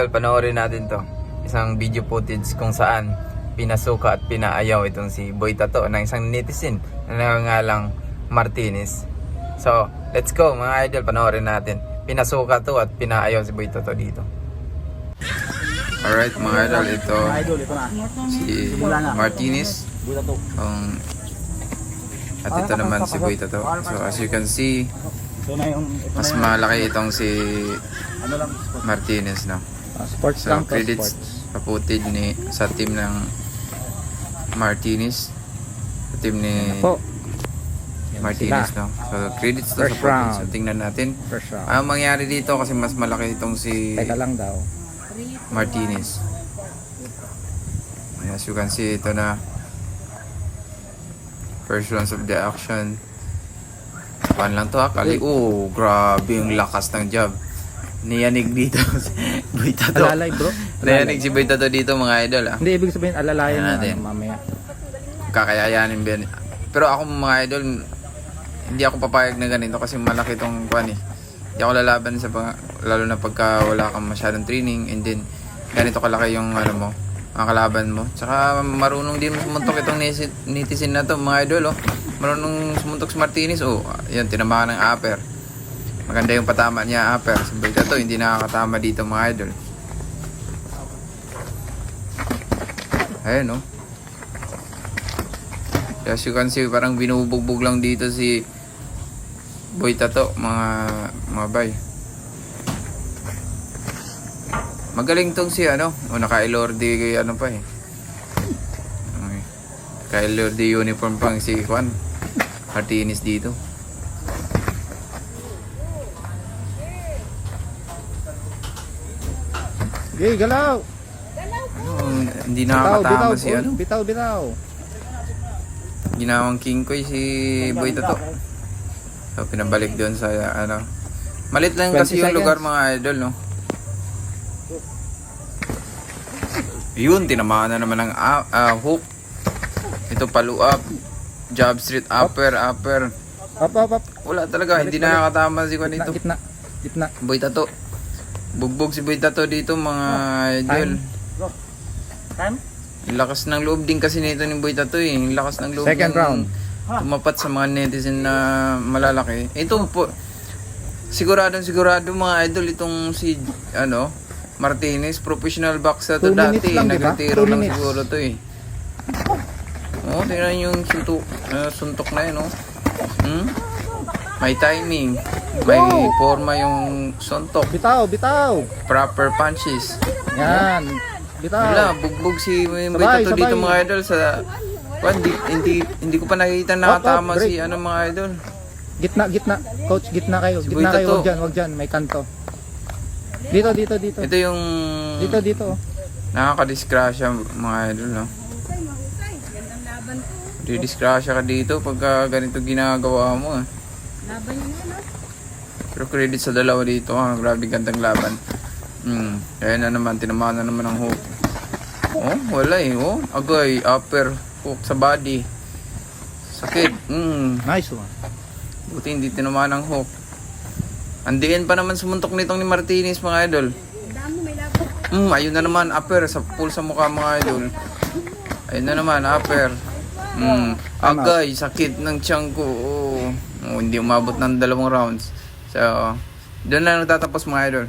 Panoorin natin to. Isang video footage kung saan pinasuka at pinaayaw itong si Boy Tato ng isang netizen na nangangalang Martinez. So, let's go mga idol, panoorin natin. Pinasuka to at pinaayaw si Boy Tato dito. Alright mga idol, ito si Martinez. At ito naman si Boy Tato. So as you can see, mas malaki itong si Martinez, no? So credits kaputid ni sa team ng Martinez, sa team ni Martinez, no? So credits to sa footage. So tingnan natin ang mangyari dito kasi mas malaki itong si Martinez. As you can see, ito na first rounds of the action. Pan lang to ha, kali. Oh, grabe yung lakas ng jab. Niyanig dito si Boy Tato. Alalay bro. Niyanig si Boy Tato dito mga idol ha. Hindi ibig sabihin alalayan natin mamaya. Kakayayanin ba yan? Pero ako mga idol, hindi ako papayag na ganito kasi malaki itong kwan eh. Hindi ako lalaban sa lalo na pagka wala kang masyadong training and then ganito kalaki yung ano mo, ang kalaban mo. Tsaka marunong din sumuntok itong netizen na to mga idol, oh. Marunong sumuntok si Martinez, oh. Yan, tinamaan ng upper. Maganda yung patama niya upper. Si Boy Tato hindi nakakatama dito mga idol. Ayun, oh. As you can see, parang binubugbog lang dito si Boy Tato mga bay. Magaling tong si ano, naka-Elorde ano pa eh. Okay. Naka-Elorde uniform pang si Juan Martinez dito. Okay, galaw. Hindi nakakatama si ano. Bitaw. Ginawang king koy si Boy Tato. So pinabalik doon sa ano. Malit lang kasi yung lugar mga idol, no. Yun, tinamaan na naman ng hook. Ito follow up. Jab street upper. Up. Wala talaga, hindi nakakatama si Juan dito. Gitna. Boy Tato. Bugbog si Boy Tato dito mga idol. Time? Yung lakas ng loob din kasi nito ni Boy Tato eh. Yung lakas ng loob. Second round. Tumapat sa mga netizen na malalaki. Ito po, sigurado mga idol itong si ano Martinez, professional boxer to dati. Nagretiro lang siguro to eh. Oh, tingnan yung suntok na yun, oh. May timing. May forma yung suntok. Bitaw. Proper punches. Yan. Bitaw. Wala, bugbog si Boy Tato dito mga idol sa hindi ko pa nakikita nakatama si ano mga idol. Gitna. Coach, gitna kayo. Si Boy Gitna kayo, Tato. wag dyan. May kanto. Dito. Ito yung Dito. nakaka-disgrasya mga idol, no? Di-disgrasya ka dito pagka ganito ginagawa mo, eh. Laban yun, no? Pero credit sa dalawa dito, ha? Grabe gandang laban. Kaya na naman, tinamaan na naman ang hook. Oh, wala eh, oh. Agay, upper hook sa body. Sakit. Nice one. Buti hindi tinamaan ang hook. Andiin pa naman sumuntok nitong ni Martinez mga idol. Dami, may laban. Ayun na naman, upper sa pool sa mukha mga idol. Ayun na naman, upper. Agay, sakit ng tiyan ko. Hindi umabot ng 2 rounds. So, doon na nagtatapos mga idol.